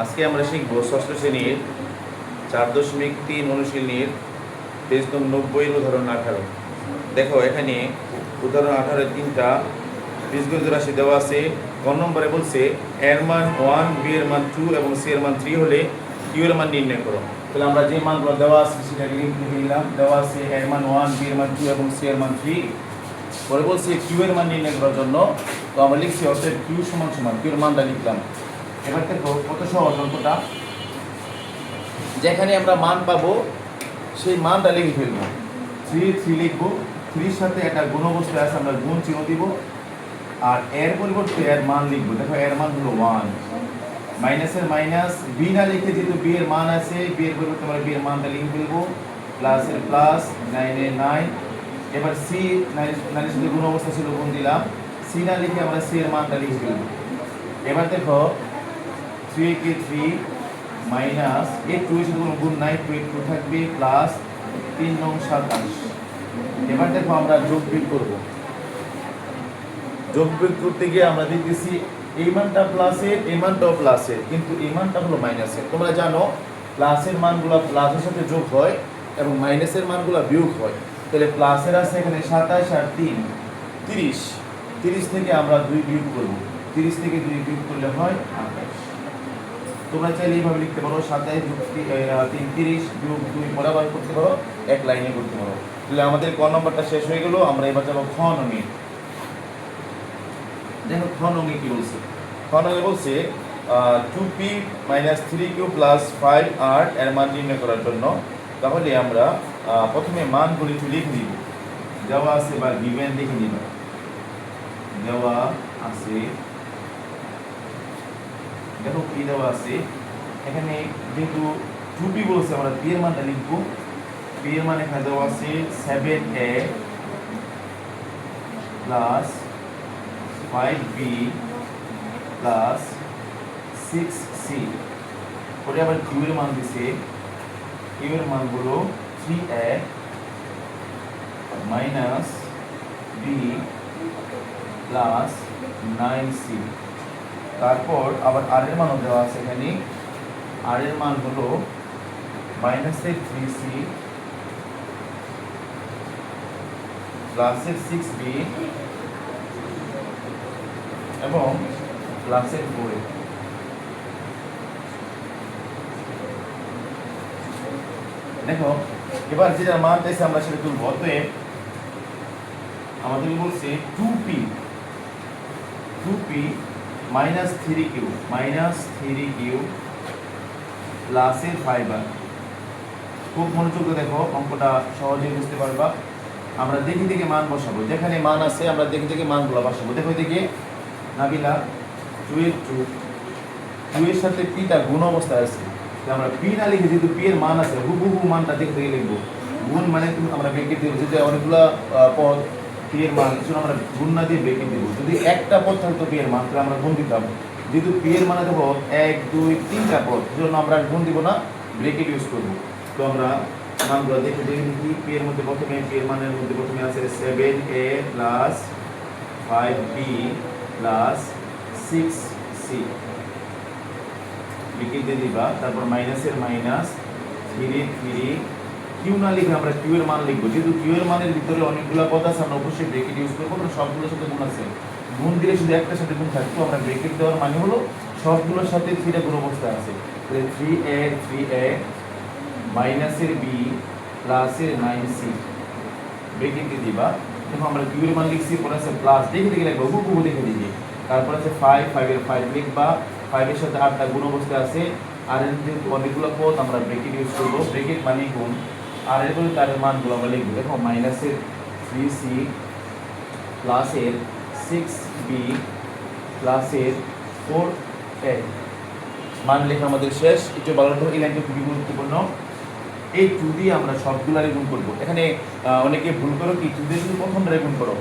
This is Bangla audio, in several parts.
আজকে আমরা শিখব ষষ্ঠ শ্রেণীর 4.3 অনুশীলনীর পেজ নং 90 উদাহরণ 18। দেখো এখানে উদাহরণ 18 তিনটা বীজগণিত রাশি দেওয়া আছে। ক নম্বরে বলছে এর মান 1, বি এর মান 2 এবং সি এর মান 3 হলে কিউ এর মান নির্ণয় করো। তাহলে আমরা যে মানগুলো দেওয়া আছে সেটা লিখে নিলাম। দেওয়া আছে এর মান 1, বি এর মান 2 এবং সি এর মান 3। পরে বলছে কিউ এর মান নির্ণয় করার জন্য, তো আমরা লিখছি অর্থাৎ কিউ সমান সমান কিউ এর মানটা লিখলাম। এবার দেখো কত সহজ অঙ্কটা, যেখানে আমরা মান পাবো সেই মানটা লিখে ফেলবো। 3 লিখবো, 3 সাথে একটা গুণবস্তু আছে, আমরা গুণ চিহ্ন দিব আর এর পরিবর্তে এর মান লিখবো। দেখো এর মান হলো 1, মাইনাসের মাইনাস, বি না লিখে যেহেতু বি এর মান আছে বি এর পরিবর্তে আমরা বি এর মানটা লিখে ফেলবো, প্লাসের প্লাস, 9 এর 9। এবার সি 9 এর সাথে গুণ অবস্থা ছিল, গুণ দিলাম। সি না লিখে আমরা সি এর মানটা লিখে ফেলবো। এবার দেখো 3 কে 3 মাইনাস এই 2 এর সাথে কোনো গুণ নাই, 2 2 থাকবে, প্লাস 3 9 27। এবার দেখো আমরা যোগ বিয়োগ করব। যোগ বিয়োগ করতে গিয়ে আমরা দেখতেছি এই মানটা প্লাসের, এই মানটাও প্লাসের, কিন্তু এই মানটা হলো মাইনাসের। তোমরা জানো প্লাসের মানগুলো প্লাসের সাথে যোগ হয় এবং মাইনাসের মানগুলো বিয়োগ হয়। তাহলে প্লাসের আছে এখানে 27 আর 3 30। 30 থেকে আমরা 2 বিয়োগ করব। 30 থেকে 2 বিয়োগ করলে হয় 28। তোমরা চাইলে এইভাবে লিখতে পারো, 27 যোগ 3 30 বিয়োগ 2 বরাবর করতে পারো, এক লাইনে করতে পারো। তাহলে আমাদের ক নম্বরটা শেষ হয়ে গেল। আমরা এবার যাবো খ নঙে। দেখো খ নঙে কি বলছে। খ নঙে বলছে 2p - 3q + 5r এর মান নির্ণয় করার জন্য। তাহলে আমরা প্রথমে মানগুলি একটু লিখে নিব। দেওয়া আছে বা গিভেন লিখে নিব। দেওয়া আছে, দেখো কি দেওয়া আছে এখানে, যেহেতু 2p বলছে আমরা p এর মানটা লিখবো। p এর মান এখানে দেওয়া আছে 7a plus 5b plus 6c। পরে আবার q এর মান দিছে, q এর মান হলো 3a minus b plus 9c। তারপর আবার আর এর মানও দেওয়া আছে এখানে। আর এর মান হলো মাইনাসের 3c প্লাসের 6b এবং প্লাসের 4। দেখো এবার যেটা মান চাইছে আমরা সেটা তুলব। অতএব আমাদের বলছে 2p - 3q প্লাসের 5r। খুব মনোযোগ দিয়ে দেখো, অঙ্কটা সহজেই বুঝতে পারবা। আমরা দেখে দেখে মান বসাবো, যেখানে মান আছে আমরা দেখে দেখে মানগুলো বসাবো। দেখো এদিকে নাবিলা 2 এর 2 এর সাথে p টা গুণ অবস্থায় আছে। আমরা p না লিখে যেহেতু p এর মান আছে হুবহু মানটা দেখে দেখে লিখবো। গুণ মানে আমরা ব্রেকেট দিব, যদি অনেকগুলা পদ p এর মান কিছু আমরা গুণ না দিয়ে ব্রেকেট দিব। যদি একটা পদ থাকতো p এর মান তাহলে আমরা গুণ দিতাম। যেহেতু p এর মানে দেখো 1 2 3টা পদ, সেজন্য আমরা গুণ দিব না, ব্রেকেট ইউজ করব। তো আমরা মানগুলো দেখে দেখে লিখি। p এর মধ্যে প্রথমে p এর মানের মধ্যে প্রথমে আছে 7a plus 5b plus 6c bracket দিয়ে দিবা। তারপর মাইনাসের মাইনাস 3 কিউ না লিখে আমরা কিউ এর মান লিখবো। যেহেতু কিউ এর মানের ভিতরে অনেকগুলো পদ আছে আমরা অবশ্যই ব্রেকেট ইউজ করবো, কারণ সবগুলোর সাথে গুণ আছে। গুণ দিলে শুধু একটার সাথে গুণ থাকতো, আমরা ব্রেকেট দেওয়ার মানে হলো সবগুলোর সাথে 3টা গুণ অবস্থায় আছে। তাহলে 3a মাইনাসের b প্লাসের 9c ব্রেকেট দিয়ে দিবা। দেখো আমরা কিউ এর মান লিখছি, পরে আছে প্লাস, দেখে দেখে লিখবো, হুবহু দেখে দিবি। তারপর আছে 5 এর 5 লিখবা, 5 এর সাথে 8টা গুণ অবস্থায় আছে। আর এর যেহেতু অনেকগুলো পদ আমরা ব্রেকেট ইউজ করবো, ব্রেকেট মানে গুণ। আর এর পরে তার মানগুলো আমরা লিখবো। দেখো মাইনাসের 3c প্লাসের 6b প্লাসের 4a মান লেখা আমাদের শেষ। একটু ভালো করে, এই লাইনটা খুবই গুরুত্বপূর্ণ। এই 2 দিয়ে আমরা সবগুলারই গুণ করবো। এখানে অনেকে ভুল করো কি, 2 দিয়ে শুধু প্রথমটারে গুণ করো।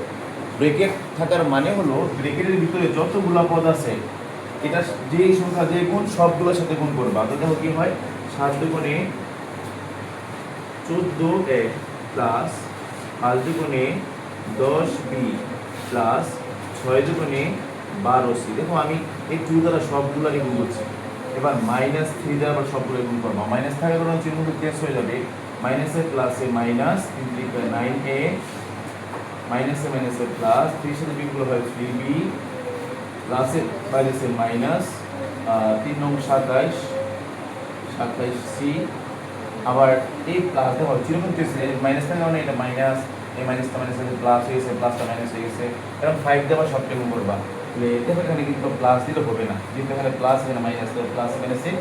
ব্রেকেট থাকার মানে হলো ব্রেকেটের ভিতরে যতগুলো পদ আছে এটা যে সংখ্যা যে গুণ সবগুলোর সাথে গুণ করবা। তো দেখো কি হয়, 7 দুগুণে 14a প্লাস 5 দুগুণে 10b প্লাস 6 দুগুণে 12c। দেখো আমি এই 2 দ্বারা সবগুলোরই গুণ করছি। এবার -3 দিয়ে আবার সবগুলো গুণ করবো, মাইনাস থাকার কারণে চিহ্নগুলো চেঞ্জ হয়ে যাবে, মাইনাসে প্লাসে মাইনাস 9a, মাইনাসে মাইনাসে প্লাস, 3 সাথে বিয়োগ হয় 3b, প্লাসে মাইনাসে মাইনাস, 3 নং 27, 27c, আবার এই প্লাস দেখো যেরকম চেয়েছে মাইনাস থাকার কারণে এটা মাইনাস, এই মাইনাসটা মাইনাস প্লাস হয়ে গেছে, প্লাসটা মাইনাস হয়ে গেছে, এরকম 5 দিয়ে আবার সবটা গুণ করবা। দেখো এখানে কিন্তু প্লাস দিলে হবে না, যেহেতু এখানে প্লাস এখানে মাইনাস, প্লাস মাইনাসে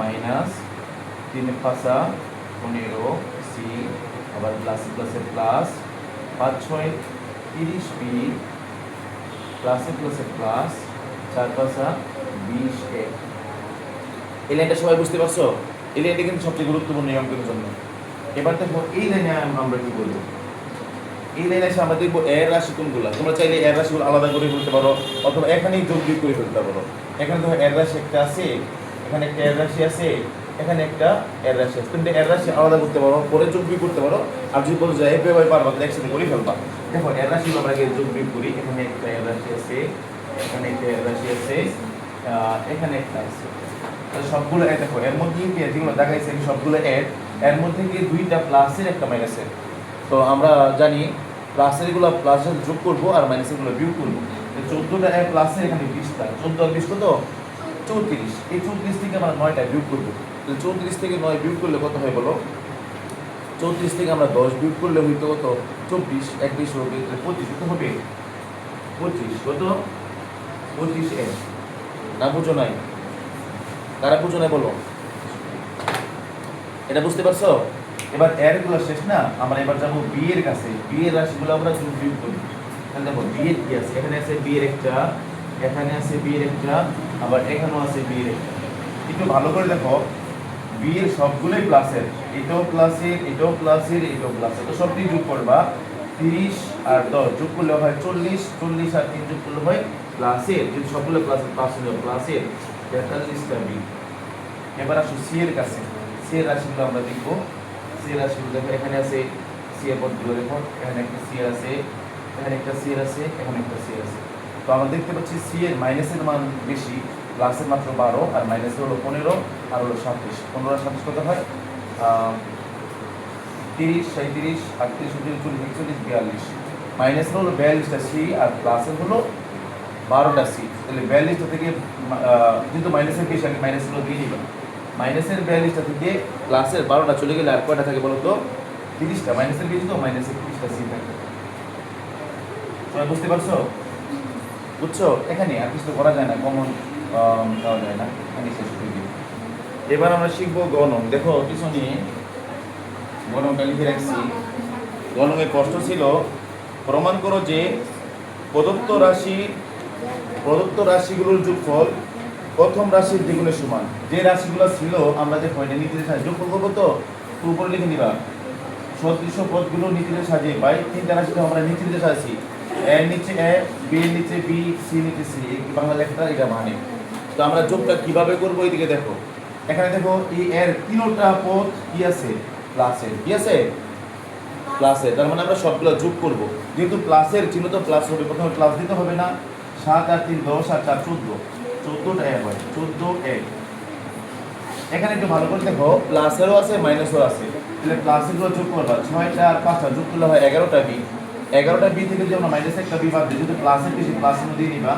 মাইনাস, 3 5 15 সি, আবার প্লাস প্লাসে প্লাস, 5 6 30 বি, প্লাসে প্লাসে প্লাস, 4 5 20 এ। এই লাইনটা সবাই বুঝতে পারছো? এই লাইনটা কিন্তু সবচেয়ে গুরুত্বপূর্ণ এই অঙ্কের জন্য। এবার দেখো এই লাইনে আমরা কি করবো, এই লাইনে এসে আমরা দেখবো এর রাশি কোনগুলো। তোমরা চাইলে এর রাশিগুলো আলাদা করে ফেলতে পারো, অথবা এখানেই যোগ বিয়োগ করে ফেলতে পারো। এখানে দেখো এর রাশি একটা আছে, এখানে একটা এর রাশি আছে, এখানে একটা এর রাশি আছে, তুমি এর রাশি আলাদা করতে পারো, পরে যোগ বিয়োগ করতে পারো। আর যদি বলো যে এভাবে পারবা তাহলে একসাথে করে ফেলবা। দেখো এর রাশিগুলো আমরা আগে যোগ বিয়োগ করি। এখানে একটা এর রাশি আছে, এখানে একটা এর রাশি আছে, এখানে একটা আছে, সবগুলো দেখো এর মধ্যে যেগুলো দেখাইছে সবগুলো এর মধ্যে গিয়ে দুইটা প্লাসের একটা মাইনাসের। তো আমরা জানি প্লাসের গুলো প্লাসের যোগ করবো আর মাইনাসের গুলো বিয়োগ করবো। 14টা প্লাসের এখানে 20টা, 14 আর 20 কত 34। এই 34 থেকে আমরা 9টা বিয়োগ করবো। 34 থেকে 9 বিয়োগ করলে কত হয় বলো? 34 থেকে আমরা 10 বিয়োগ করলে হইতো কত? 24, 21 হবে 25, কত হবে? 25, কত? 25 এ। না বুঝো নাই? কারা বুঝো নাই বলো? এটা বুঝতে পারছো? এবার এর গুলো শেষ না, আমরা এবার যাবো বি এর কাছে। বি এর রাশিগুলো আমরা যোগ বিয়োগ করি। তাহলে দেখো বি এর কি আছে, এখানে আছে বি এর একটা, এখানে আছে বি এর একটা, আবার এখানেও আছে বি এর একটা। একটু ভালো করে দেখো, বি এর সবগুলোই প্লাসের, এটাও প্লাসের, এটাও প্লাসের, এটাও প্লাসের। তো সবটি যোগ করবা, 30 আর 10 যোগ করলে হয় 40, 40 আর 3 যোগ করলে হয় প্লাসের, যদি সবগুলো প্লাসের প্লাসের 43টা বি। এবার আসো সি এর কাছে। সি এর রাশিগুলো আমরা দেখবো। সি এর রাশিগুলো দেখো, এখানে আছে সি এর পদগুলো দেখো, এখানে একটা সি আছে, এখানে একটা সি এর আছে, এখানে একটা সি আছে। তো আমরা দেখতে পাচ্ছি সি এর মাইনাসের মান বেশি, প্লাসের মাত্র 12, আর মাইনাসের হলো 15, আর হলো 27। 15 আর 27 কত হয়? 30, 37, 38, 39, 40, 41, 42। মাইনাসের হলো 42টা সি, আর প্লাসের হলো 12টা সি। তাহলে 42টা থেকে যেহেতু মাইনাসের বেশি, আগে মাইনাসগুলো দিয়ে নিবা। মাইনাসের 42টা থেকে প্লাসের 12টা চলে গেলে আর কয়টা থাকে বলো তো? 30টা। মাইনাসের বেশি তো মাইনাসের 30টা সি থাকে। সবাই বুঝতে পারছো? বুঝছো? এখানে আর কিছু করা যায় না, কমন দেওয়া যায় না, এখানে শেষ করে দিই। এবার আমরা শিখবো গণন। দেখো পিছনে গণনটা লিখে রাখছি। গণনের প্রশ্ন ছিল, প্রমাণ করো যে প্রদত্ত রাশিগুলোর যোগফল প্রথম রাশির দ্বিগুণের সমান। যে রাশিগুলো ছিল আমরা যে পয়েন্টে নিচে যোগফল করবো, তো উপরে লিখে নিবা সদৃশ পদগুলো নিচে সাজিয়ে পাই। 3টা রাশিকে আমরা নিচে সাজাচ্ছি, এর নিচে এ, বি এর নিচে বি, সি নিচে সি, বাংলা লেখাটা এটা মানে। তো আমরা যোগটা কিভাবে করবো এইদিকে দেখো। এখানে দেখো এই এর 3টা পদ কি আছে? প্লাসের। কি আছে? প্লাসের। তার মানে আমরা সবগুলো যোগ করব। যেহেতু প্লাসের চিহ্ন তো প্লাস হবে, প্রথমে প্লাস দিতে হবে না। 7 আর 3 10 আর 4 14, 14টা এক হয়, 14 এক। এখানে একটু ভালো করে দেখো, প্লাসেরও আছে মাইনাসও আছে। তাহলে প্লাসেরগুলো যোগ করবা, 6টা আর 5টা যোগ করলে হয় 11টা বি। 11টা বি থেকে যদি আমরা মাইনাস একটা বি বাদ দিই, যেহেতু প্লাসের বেশি প্লাসের দিয়ে নিবা,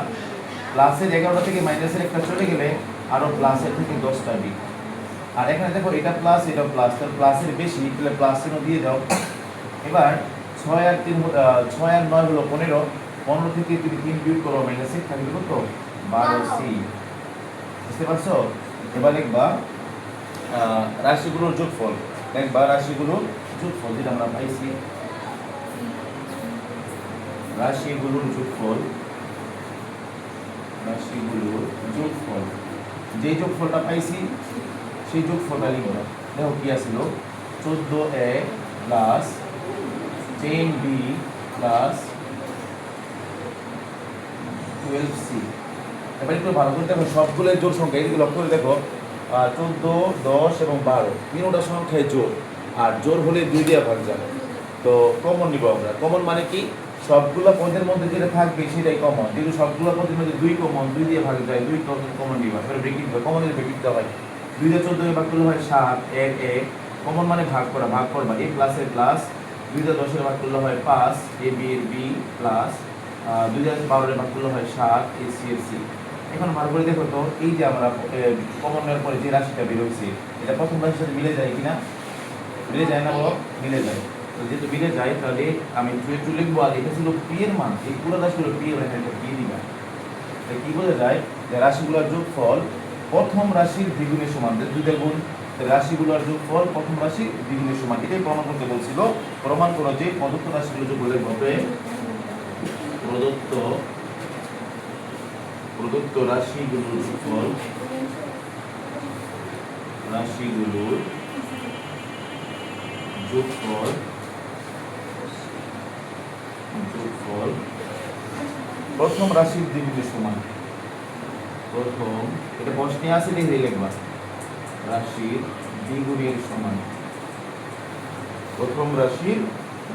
প্লাসের 11টা থেকে মাইনাসের একটা চলে গেলে আরো প্লাসের থেকে 10টা বি। আর এখানে দেখো এটা প্লাস, এটা প্লাস, তাহলে প্লাসের বেশি, তাহলে প্লাসের দিয়ে দাও। এবার 6 আর 9 হলো 15, 15 থেকে তুমি 3 বিয়োগ করো, মাইনাসে থাকবে কত? 12c। বুঝতে পারছো? এবার লিখবা রাশিগুলোর যোগফল। দেখবা রাশিগুলোর যোগফল যেটা আমরা পাইছি, রাশিগুলোর যোগফল, যে যোগফলটা পাইছি সেই যোগফলটা লিখবা। দেখো কি আসছিল? 14a plus 10b plus 12c। এবার একটু ভালো করে দেখো, সবগুলো জোড় সংখ্যা, এদিকে লক্ষ্য করে দেখো, 14, 10 এবং 12 তিনটা সংখ্যায় জোড়, আর জোড় হলে 2 দিয়ে ভাগ যাবে। তো কমন নিব আমরা। কমন মানে কি? সবগুলো পদের মধ্যে যেটা থাকবে সেটাই কমন, যেহেতু সবগুলো পদের মধ্যে 2 কমন, 2 দিয়ে ভাগ যায়, 2 কমন দিবা, এবার ব্রেকেট দিবা, কমন দিয়ে ব্রেকেট দিতে হয়। 2 দিয়ে 14 ভাগ করলে হয় 7, 1 1, কমন মানে ভাগ করা, ভাগ করবা, a প্লাস এর প্লাস, 2 দিয়ে 10 ভাগ করলে হয় 5, a b এর b প্লাস 2 দিয়ে 12 ভাগ করলে হয় 7, a c এর c। এখন ভাগ করে দেখো তো, এই যে আমরা কমন নেওয়ার পরে যে রাশিটা বের হয়েছে, এটা প্রথম রাশির সাথে মিলে যায় কিনা? মিলে যায় না বলো? মিলে যায়। তো যেহেতু মিলে যায়, তাহলে আমি একটু লিখবো, আর এটা ছিল পি এর মান, এই পুরো রাশিগুলো পি এর একটা পি দিবা। তাই কি বোঝা যায় যে রাশিগুলোর যোগফল প্রথম রাশির দ্বিগুণের সমান, দুইটা গুণ, রাশিগুলোর যোগফল প্রথম রাশির দ্বিগুণের সমান, এটাই প্রমাণ করতে বলছিল। প্রমাণ করো যে প্রদত্ত রাশিগুলো যোগ করলে হবে প্রদত্ত রাশিগুলোর যোগফল, রাশিগুলোর যোগফল প্রথম রাশির দ্বিগুণের সমান। প্রথম, এটা প্রশ্নে আছে, লিখে লিখবা, রাশির দ্বিগুণের সমান, প্রথম রাশির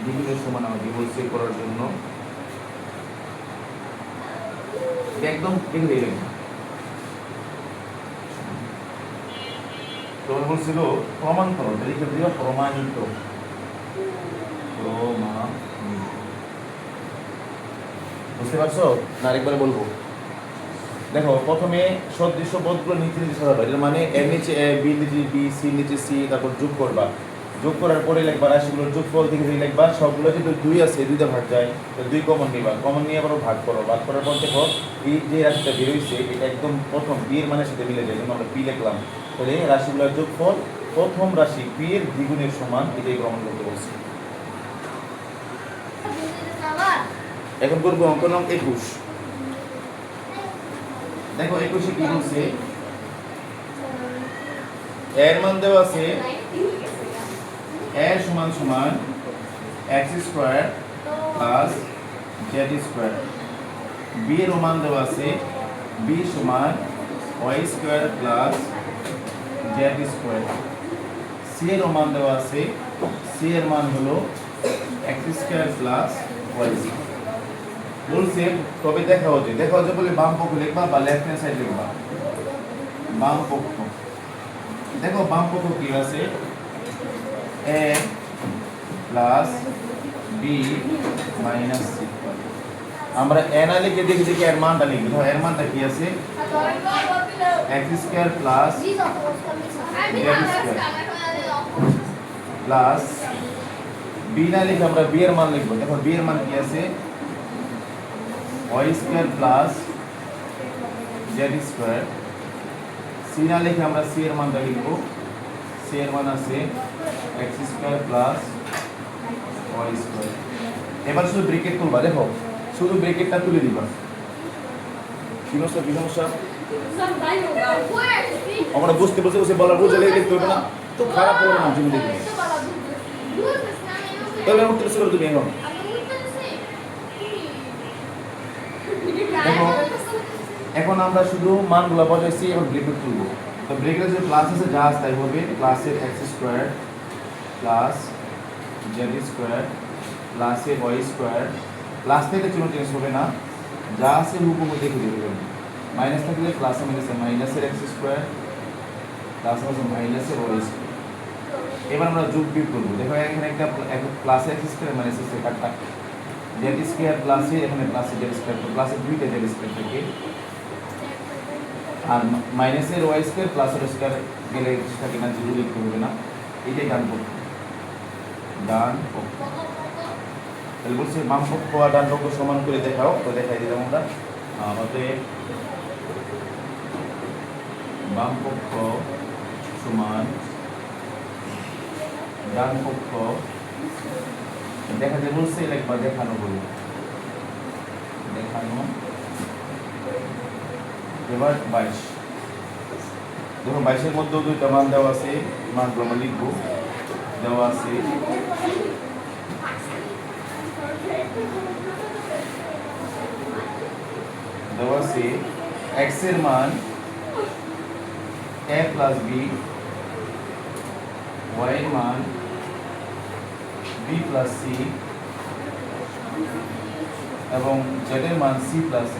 দ্বিগুণের সমান আমাকে বলছে করার জন্য, একদম লিখে লিখবা। তোমার বলছিল প্রমাণ করো, লিখে দিও প্রমাণিত, বুঝতে পারছো না? আরেকবার বলবো, দেখো প্রথমে সদৃশ্য পদগুলো নিচে নিচে সাজাবা, এর মানে এর নিচে এ, বি নিচে বি, সি নিচে সি, তারপর যোগ করবা, যোগ করার পরে লিখবা রাশিগুলোর যোগফল থেকে লিখবা, সবগুলো যেহেতু 2 আছে, 2টা ভাগ যায়, তো 2 কমন নিবা, কমন নিয়ে আবার ভাগ করো, ভাগ করার পর দেখো এই যে রাশিটা বের হইছে এটা একদম প্রথম বি এর মানের সাথে মিলে যায়, যেমন আমরা পি লিখলাম, তাহলে রাশিগুলোর যোগফল প্রথম রাশি পি এর দ্বিগুণের সমান, এটাই প্রমাণ করতে বলছি। এখন করবো অঙ্ক নং 21। দেখো 21 কি বলছে, এর মান দেওয়া আছে এর সমান সমান x square plus z square, B এর মান দেওয়া আছে b সমান y square plus z square, C এর মান দেওয়া আছে c এর মান হলো x square plus y square. বলছে তবে দেখাও যে বলে বাম পক্ষ লিখবা বা লেফট হ্যান্ড সাইড লিখবা, বাম পক্ষ। দেখো বাম পক্ষ কি আছে, a plus b minus c, আমরা a না লিখে দেখি দেখি এর মানটা লিখি, দেখো এর মানটা কি আছে x square plus z square plus b না লিখে আমরা b এর মান লিখবো, দেখো b এর মান কি আছে y square plus z square, c না লিখে আমরা c এর মানটা লিখবো, c এর মান আছে x square plus y square. এবার শুধু ব্র্যাকেট তুলবা, দেখো শুধু ব্র্যাকেটটা তুলে দিবা, কি সমস্যা আমরা বুঝতে বলার বুঝে লিখতে হবে না, তো খারাপ হবে না তুমি লিখবে, তবে উত্তর শুরু তুমি এখন। দেখো এখন আমরা শুধু মানগুলো বসাইছি, এখন ব্র্যাকেট তুলবো, তো ব্র্যাকেটে যে প্লাস আছে যা আছে তাই হবে, প্লাসের x square plus z square প্লাসের y স্কয়ার, প্লাস থেকে চিহ্ন চেঞ্জ হবে না, যা আছে হুবহু দেখে দেবেন, মাইনাস থাকলে প্লাসে মাইনাসে মাইনাসের x স্কয়ার প্লাসে মাইনাসের y স্কয়ার। এবার আমরা যোগ বিয়োগ করব, দেখো এখানে একটা plus x square minus x square কাটা, z স্কয়ার প্লাসে এখানে প্লাসে z স্কয়ার, তো প্লাসে দুইটা z স্কয়ার থাকে, আর মাইনাসের y স্কয়ার প্লাসের স্কয়ার গেলে থাকে না, জিরো লিখতে হবে না, এইটাই ডান পক্ষ, ডান পক্ষ। তাহলে বলছে বাম পক্ষ আর ডান পক্ষ সমান করে দেখাও, তো দেখাই দিলাম আমরা, আমাদের বাম পক্ষ সমান ডান পক্ষ, দেখাতে বলছে একবার দেখানো বলি, দেখানো। এবার 22, দেখুন 22-এর মধ্যেও দুইটা মান দেওয়া আছে, মানগুলো আমরা লিখবো, দেওয়া আছে x এর মান a প্লাস b, y এর মান b প্লাস c, z এবং জেডের মান সি প্লাস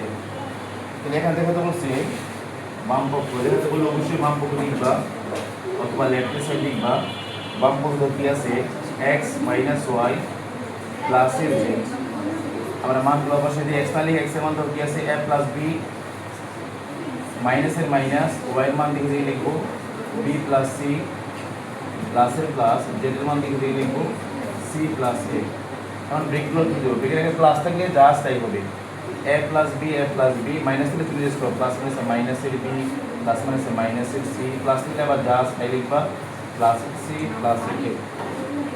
এ, তাহলে এখান থেকে তো বলছে বাম পক্ষ, দেখাতে বললে অবশ্যই বাম পক্ষ লিখবা অথবা লেফট সাইড লিখবা। বাম পক্ষ কি আছে এক্স মাইনাস ওয়াই প্লাসের জেড। আমরা মানগুলো বসে দিয়ে এক্স না লিখে এক্স এর মান কি আছে এ প্লাস বি, মাইনাসের মাইনাস, ওয়াই এর মান দিকে দিয়ে লিখবো বি প্লাস সি, প্লাসের প্লাস, জেড এর মান দিকে দিয়ে লিখবো সি প্লাস এ। এখন ব্রেকগুলো কি দেবো, ব্রেকের আগে প্লাস থাকলে যা তাই হবে এ প্লাস বি, মাইনাস থেকে তুমি করো প্লাস মাইনাসে মাইনাসের বি, প্লাস মাইনাসে মাইনাসের সি, প্লাস থেকে আবার যা তাই লিখবা প্লাসের সি প্লাসের এ।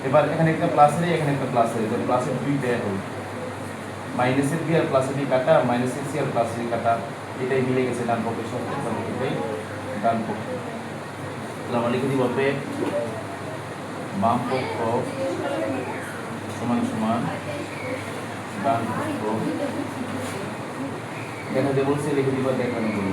এবার এখানে একটা প্লাসের এখানে একটা প্লাসের, প্লাসের দুইটা হবে মাইনাসের বি আর প্লাসের বি কাটা, মাইনাসের সি আর প্লাসের বি কাটা, এটাই মিলে গেছে ডান পক্ষের সাথে, এটাই ডান পক্ষ। তাহলে আমরা লিখে দিব বাম পক্ষ সমান সমান ডান পক্ষ। দেখাতে বলছে লিখে দিবা দেখানো হলো।